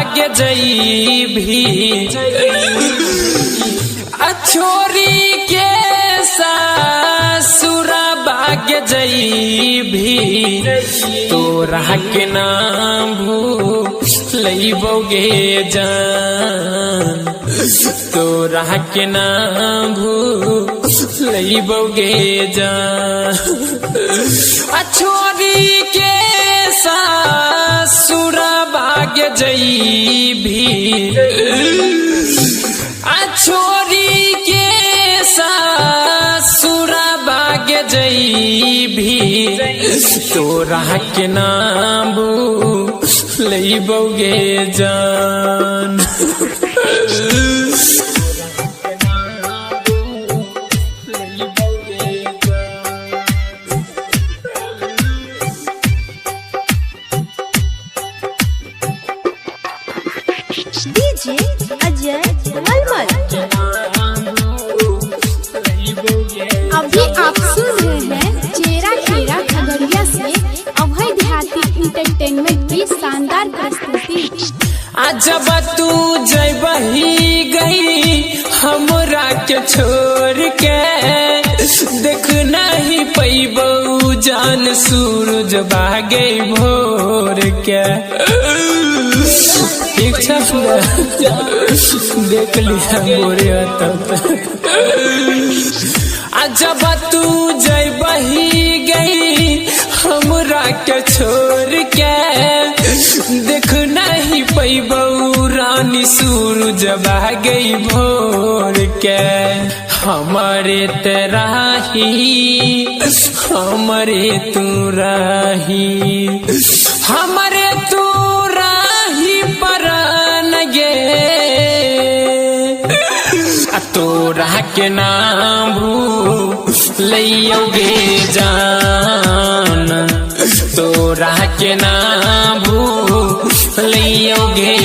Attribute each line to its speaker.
Speaker 1: भाग्य जई भी छोरी के सासुरा भाग्य जई भी तोरा के नाम भूलैबोगे जान तोरा के नाम भूलैबोगे जान छोरी के सासुरा भाग्य जई भी छोरी के सासुरा भाग्य जई भी तोरा के नाम भूलैबोगे जान
Speaker 2: डीजे अजय मलमल। अभी आप सुन रहे हैं चेरा खेरा खगड़िया से अभय देहाती इंटरटेनमेंट की शानदार प्रस्तुति।
Speaker 1: जब तू जबही गई हमरा के छोड़ के देख नहीं पैबू जान सूरज भागे भोर के इच्छा देख लिया गोरे जब तू जबही गई हमरा के छोड़ के देख नहीं पैबू रानी सूरज भागे भोर के हमारे तेराही हमारे तू राही हमारे तू राही परान गे तोरा के नाम भूलैबोगे जान तोरा के नाम भूलैबोगे